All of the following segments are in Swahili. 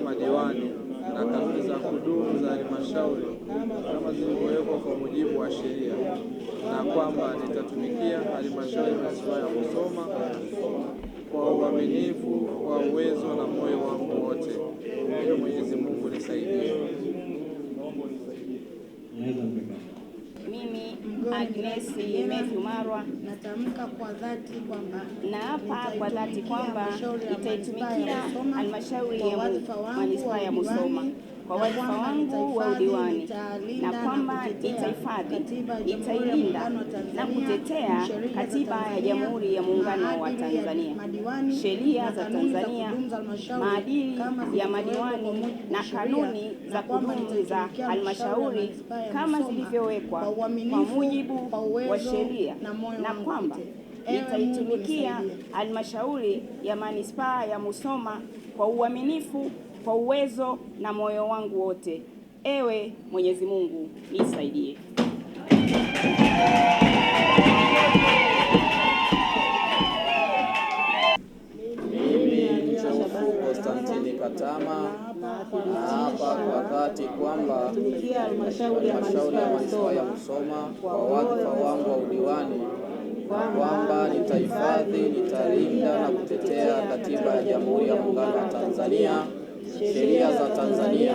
madiwani na kanuni za kudumu za halmashauri kama zilivyowekwa kwa mujibu wa sheria, na kwamba nitatumikia halmashauri ya manispaa ya Musoma kwa uaminifu, kwa uwezo na moyo wangu wote. Ili Mwenyezi Mungu nisaidie. Mimi Agnes Matthew Marwa natamka kwa dhati kwamba naapa kwa dhati kwamba nitaitumikia halmashauri ya manispaa ya Musoma kwa wadhifa wangu wa udiwani, na kwamba nitahifadhi, nitailinda na kutetea Katiba ya Jamhuri ya Muungano wa Tanzania, sheria za Tanzania, maadili ya madiwani na kanuni za kudumu za halmashauri kama zilivyowekwa kwa mujibu wa sheria, na kwamba nitaitumikia halmashauri ya manispaa ya Musoma kwa uaminifu, kwa uwezo na moyo wangu wote. Ewe Mwenyezi Mungu nisaidie. Mimi Konstantini Katama naapa kwa dhati kwamba halmashauri ya manispaa ya Musoma kwa wadhifa wangu wa udiwani, kwamba nitahifadhi, nitalinda na kutetea Katiba ya Jamhuri ya Muungano wa Tanzania, sheria za Tanzania,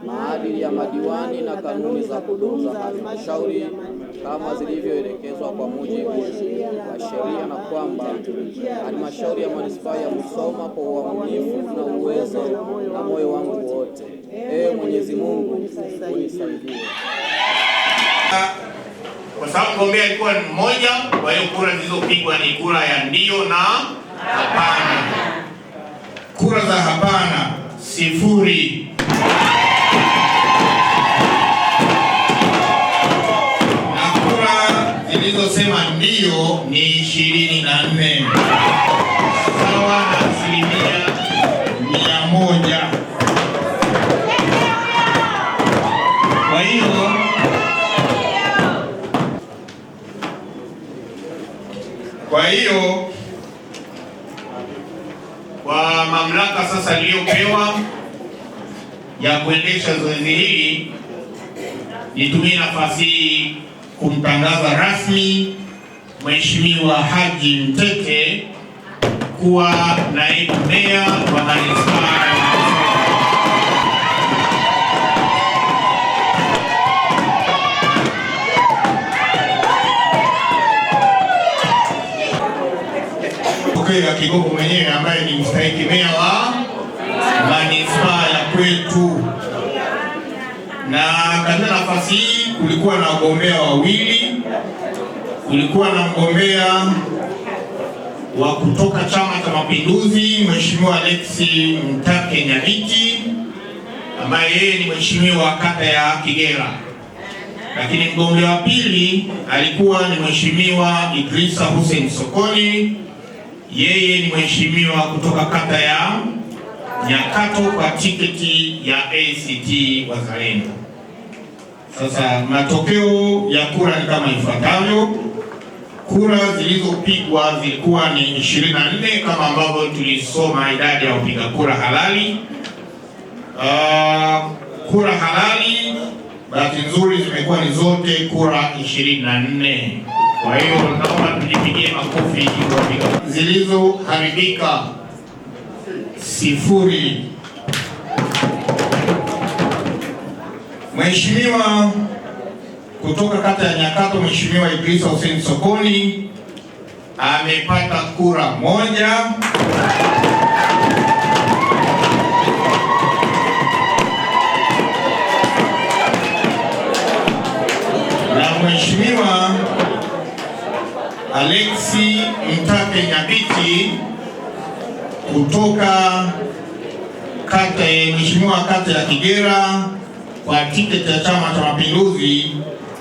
maadili ya madiwani na kanuni za kudumu za halmashauri kama zilivyoelekezwa kwa mujibu wa sheria, na kwamba halmashauri ya manispaa ya Musoma kwa uaminifu na uwezo na moyo wangu wote. Ee Mwenyezi Mungu unisaidie. Kwa sababu mgombea alikuwa ni mmoja, kwa hiyo kura zilizopigwa ni kura ya ndio na hapana. Kura za hapana 0. Na kura zilizosema ndio ni 24, sawa na 100%. Kwa hiyo kwa mamlaka sasa niliyopewa ya kuendesha zoezi hili, nitumie nafasi hii kumtangaza rasmi Mheshimiwa Haji Mtete kuwa naibu meya wa manispaa. ya Kigogo mwenyewe ambaye ni mstahiki meya wa manispaa ya kwetu. Na katika nafasi hii kulikuwa na wagombea wawili. Kulikuwa na mgombea wa kutoka Chama cha Mapinduzi, Mheshimiwa Alexi Mtake Nyabiti, ambaye yeye ni mheshimiwa wa kata ya Kigera. Lakini mgombea wa pili alikuwa ni Mheshimiwa Idrisa Hussein Sokoni, yeye ni mheshimiwa kutoka kata ya Nyakato kwa tiketi ya ACT Wazalendo. Sasa matokeo ya kura ni kama ifuatavyo. Kura zilizopigwa zilikuwa ni 24 kama ambavyo tulisoma idadi ya wapiga kura halali. Kura halali bahati nzuri zimekuwa ni zote kura 24. Kwa hiyo naomba tujipigie makofi. Zilizoharibika 0. Mheshimiwa kutoka kata ya Nyakato, Mheshimiwa Idrisa Hussein Sokoni amepata kura 1. Na Mheshimiwa Alexi Mtake Nyabiti kutoka mheshimiwa kata ya Kigera kwa tiketi ya Chama cha Mapinduzi,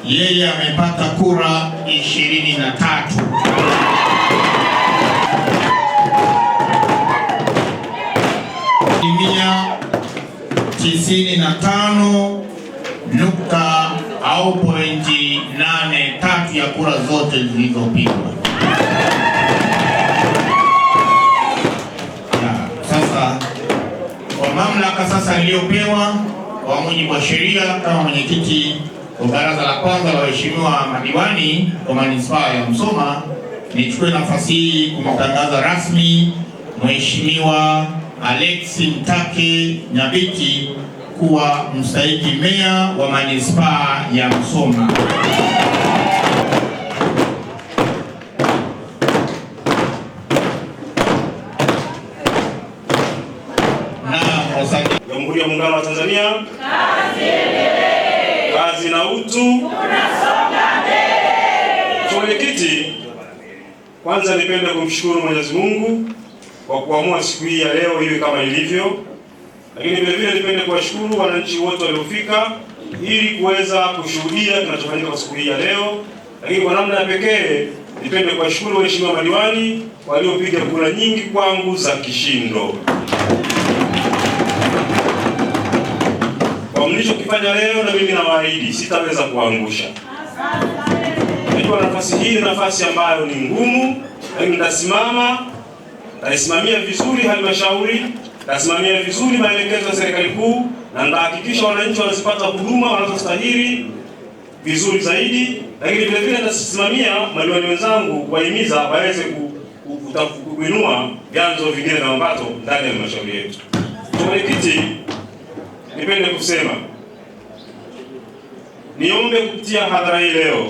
yeye amepata kura 23. Asilimia 95.83 ya kura zote zilizopigwa. Sasa kwa mamlaka sasa madaraka niliyopewa kwa mujibu wa sheria kama mwenyekiti wa baraza la kwanza la waheshimiwa madiwani wa manispaa ya Musoma, nichukue nafasi hii kumtangaza rasmi Mheshimiwa Alex Mtake Nyabiki kuwa mstahiki meya wa manispaa ya Musoma. Jamhuri ya Muungano wa Tanzania, kazi na utu, tunasonga mbele. Mwenyekiti, kwanza nipende kumshukuru Mwenyezi Mungu kwa kuamua siku hii ya leo iwe kama ilivyo, lakini vile vile nipende kuwashukuru wananchi wote waliofika ili kuweza kushuhudia kinachofanyika kwa siku hii ya leo, lakini kwa namna ya pekee nipende kuwashukuru waheshimiwa madiwani waliopiga kura nyingi kwangu za kishindo. Kwa mlichokifanya leo, na mimi nawaahidi sitaweza kuangusha. Najua nafasi hii ni nafasi ambayo ni ngumu, lakini nitasimamia vizuri halmashauri, nitasimamia vizuri maelekezo ya serikali kuu, na nitahakikisha wananchi wanazipata huduma wanazostahili vizuri zaidi, lakini vile vile nitasimamia madiwani wenzangu kuwahimiza waweze kuinua vyanzo vingine vya mapato ndani ya halmashauri yetu. Mwenyekiti, nipende kusema, niombe kupitia hadhara hii leo,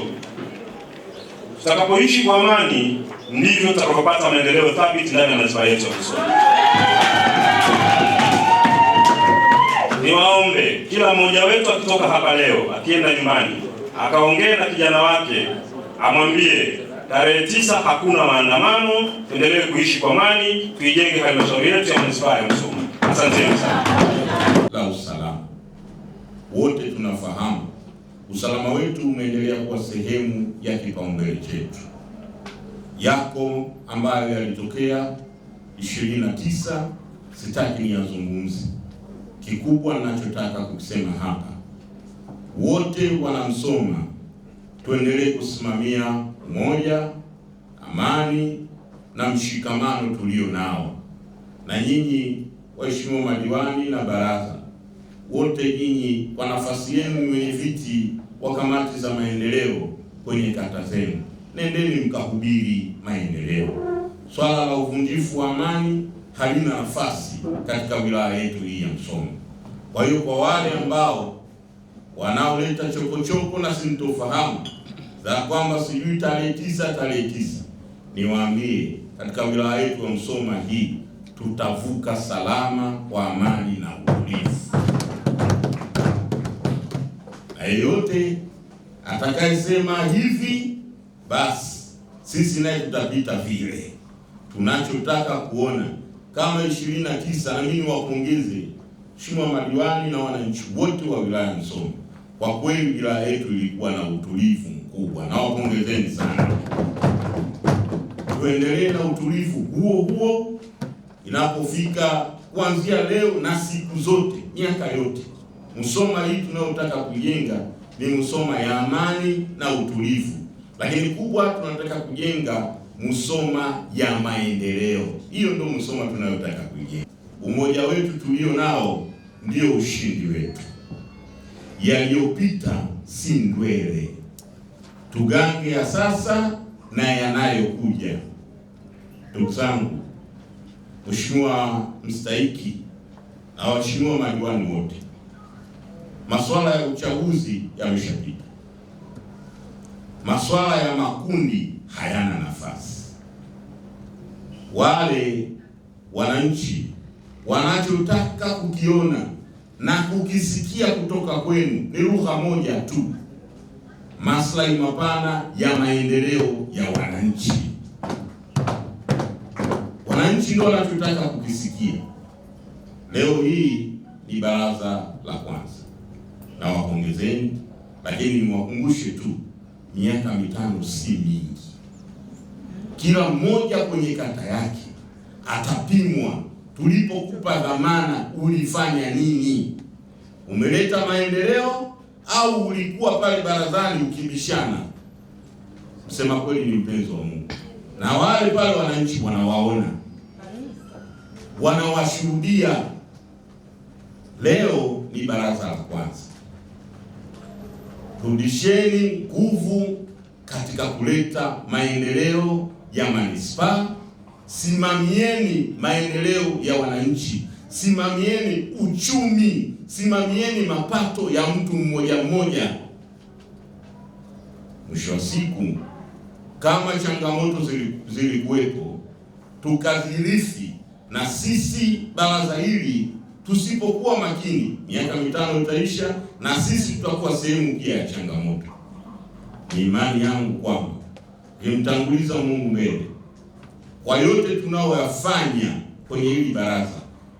tutakapoishi kwa amani ndivyo tutakapopata maendeleo thabiti ndani ya manispaa yetu ya Musoma. Niwaombe kila mmoja wetu akitoka hapa leo akienda nyumbani akaongee na kijana wake, amwambie tarehe 9 hakuna maandamano, tuendelee kuishi kwa amani, tuijenge halmashauri yetu ya manispaa ya Musoma. Asante sana. La usalama, wote tunafahamu usalama wetu umeendelea kuwa sehemu ya kipaumbele chetu. Yako ambayo yalitokea 29 sitaki niyazungumze. Kikubwa ninachotaka kukisema hapa, wote wana Musoma tuendelee kusimamia umoja, amani na mshikamano tulio nao. Na nyinyi waheshimiwa madiwani na baraza, wote nyinyi kwa nafasi yenu ni wenye viti wa kamati za maendeleo kwenye kata zenu, nendeni mkahubiri maendeleo. Swala la uvunjifu wa amani halina nafasi katika wilaya yetu hii ya Musoma. Kwa hiyo kwa wale ambao wanaoleta chokochoko na sintofahamu za kwamba sijui tarehe 9, niwaambie katika wilaya yetu ya Musoma hii tutavuka salama kwa amani na utulivu. Na yeyote atakayesema hivi, basi sisi naye tutapita vile. Tunachotaka kuona kama 29, na mimi wapongeze mheshimiwa madiwani na wananchi wote wa wilaya ya Musoma. Kwa kweli wilaya yetu ilikuwa na utulivu mkubwa, na wapongezeni sana. Tuendelee na utulivu huo inapofika kuanzia leo na siku zote, miaka yote. Musoma hii tunayotaka kujenga ni Musoma ya amani na utulivu, lakini kubwa tunataka kujenga Musoma ya maendeleo. Hiyo ndio Musoma tunayotaka kujenga. Umoja wetu tulio nao ndio ushindi wetu. Yaliyopita si ndwele, tugange ya sasa na yanayokuja. Ndugu zangu, mheshimiwa mstahiki na waheshimiwa madiwani wote, masuala ya uchaguzi yameshapita. Masuala ya makundi hayana nafasi. Wale wananchi wanachotaka kukiona na kukisikia kutoka kwenu ni lugha moja tu: maslahi mapana ya maendeleo ya wananchi. Wananchi ndio wanachotaka kukisikia. Leo hii ni baraza la kwanza, na wapongezeni, lakini niwakumbushe tu, miaka 5 si mingi. Kila mmoja kwenye kata yake atapimwa. Tulipokupa dhamana ulifanya nini? Umeleta maendeleo au ulikuwa pale barazani ukibishana? Msema kweli ni mpenzi wa Mungu, na wale pale wananchi wanawaona, wanawashuhudia. Leo ni baraza la kwanza. Rudisheni nguvu katika kuleta maendeleo ya manispaa. Simamieni maendeleo ya wananchi, simamieni uchumi, simamieni mapato ya mtu mmoja mmoja. Mwisho wa siku, kama changamoto zilikuwepo, tukazirithi, na sisi baraza hili tusipokuwa makini, miaka 5 itaisha na sisi tutakuwa sehemu pia ya changamoto. Ni imani yangu kwamba nimtanguliza Mungu mbele kwa yote tunaoyafanya kwenye hili baraza.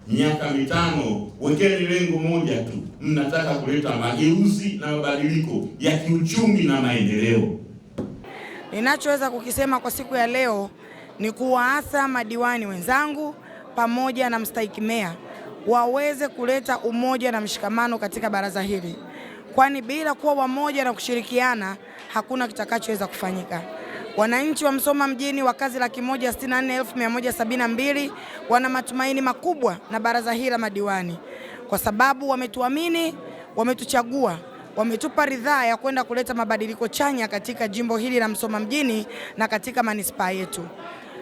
Miaka 5, wekeni lengo moja tu, mnataka kuleta mageuzi na mabadiliko ya kiuchumi na maendeleo. Ninachoweza kukisema kwa siku ya leo ni kuwaasa madiwani wenzangu pamoja na mstahiki meya waweze kuleta umoja na mshikamano katika baraza hili, kwani bila kuwa wamoja na kushirikiana hakuna kitakachoweza kufanyika. Wananchi wa Musoma mjini wakazi 164,172 wana matumaini makubwa na baraza hili la madiwani, kwa sababu wametuamini, wametuchagua, wametupa ridhaa ya kwenda kuleta mabadiliko chanya katika jimbo hili la Musoma mjini na katika manispaa yetu.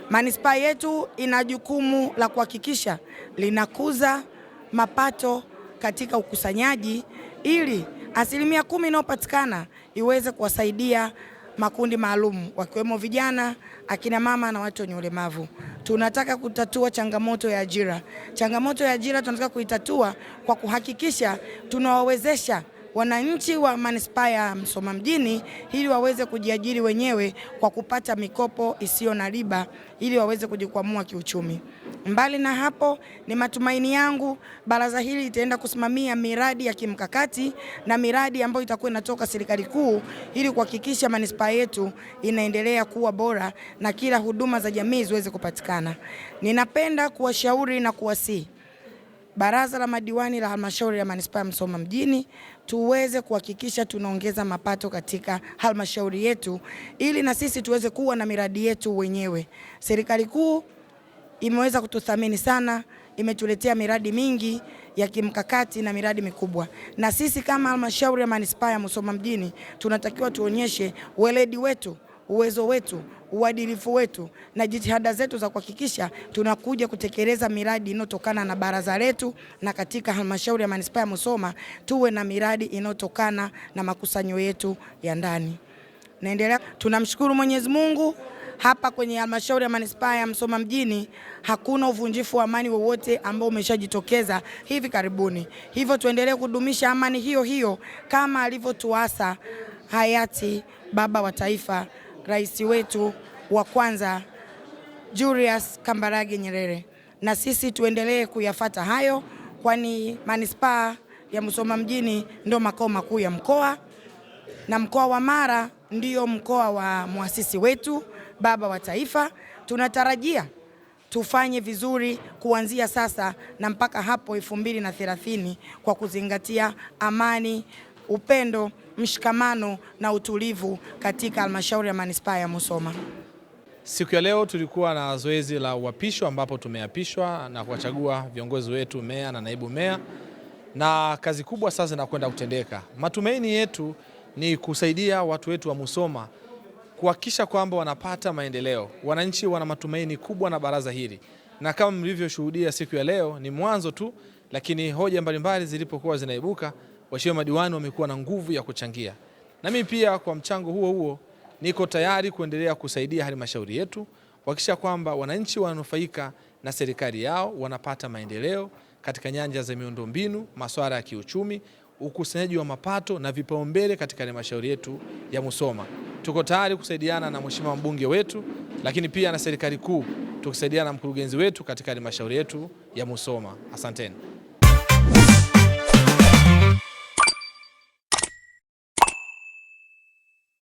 Manispaa yetu ina jukumu la kuhakikisha linakuza mapato katika ukusanyaji, ili 10% inayopatikana iweze kuwasaidia makundi maalum wakiwemo vijana, akina mama na watu wenye ulemavu. Tunataka kutatua changamoto ya ajira. Changamoto ya ajira tunataka kuitatua kwa kuhakikisha tunawawezesha wananchi wa manispaa ya Musoma mjini ili waweze kujiajiri wenyewe kwa kupata mikopo isiyo na riba ili waweze kujikwamua kiuchumi. Mbali na hapo, ni matumaini yangu baraza hili litaenda kusimamia miradi ya kimkakati na miradi ambayo itakuwa inatoka serikali kuu ili kuhakikisha manispaa yetu inaendelea kuwa bora na kila huduma za jamii ziweze kupatikana. Ninapenda kuwashauri na kuwasihi baraza la madiwani la halmashauri ya manispaa ya Musoma mjini tuweze kuhakikisha tunaongeza mapato katika halmashauri yetu ili na sisi tuweze kuwa na miradi yetu wenyewe. Serikali kuu imeweza kututhamini sana, imetuletea miradi mingi ya kimkakati na miradi mikubwa. Na sisi kama halmashauri ya manispaa ya Musoma mjini tunatakiwa tuonyeshe weledi wetu, uwezo wetu, uadilifu wetu na jitihada zetu za kuhakikisha tunakuja kutekeleza miradi inayotokana na baraza letu, na katika halmashauri ya manispaa ya Musoma tuwe na miradi inayotokana na makusanyo yetu ya ndani. Naendelea, tunamshukuru Mwenyezi Mungu, hapa kwenye halmashauri ya manispaa ya Musoma mjini hakuna uvunjifu wa amani wowote ambao umeshajitokeza hivi karibuni. Hivyo tuendelee kudumisha amani hiyo hiyo kama alivyotuasa hayati baba wa taifa, rais wetu wa kwanza Julius Kambarage Nyerere, na sisi tuendelee kuyafata hayo, kwani manispaa ya Musoma mjini ndio makao makuu ya mkoa, na mkoa wa Mara ndio mkoa wa muasisi wetu baba wa taifa. Tunatarajia tufanye vizuri kuanzia sasa na mpaka hapo 2030 kwa kuzingatia amani, upendo, mshikamano na utulivu katika halmashauri ya manispaa ya Musoma. Siku ya leo tulikuwa na zoezi la uapisho ambapo tumeapishwa na kuwachagua viongozi wetu, meya na naibu meya, na kazi kubwa sasa inakwenda kutendeka. Matumaini yetu ni kusaidia watu wetu wa Musoma kuhakikisha kwamba wanapata maendeleo. Wananchi wana matumaini kubwa na baraza hili, na kama mlivyoshuhudia siku ya leo ni mwanzo tu, lakini hoja mbalimbali zilipokuwa zinaibuka, waheshimiwa madiwani wamekuwa na nguvu ya kuchangia. Na mimi pia kwa mchango huo huo niko tayari kuendelea kusaidia halmashauri yetu kuhakikisha kwamba wananchi wananufaika na serikali yao, wanapata maendeleo katika nyanja za miundombinu, masuala ya kiuchumi, ukusanyaji wa mapato na vipaumbele katika halmashauri yetu ya Musoma. Tuko tayari kusaidiana na mheshimiwa mbunge wetu, lakini pia na serikali kuu, tukisaidiana na mkurugenzi wetu katika halmashauri yetu ya Musoma. Asanteni.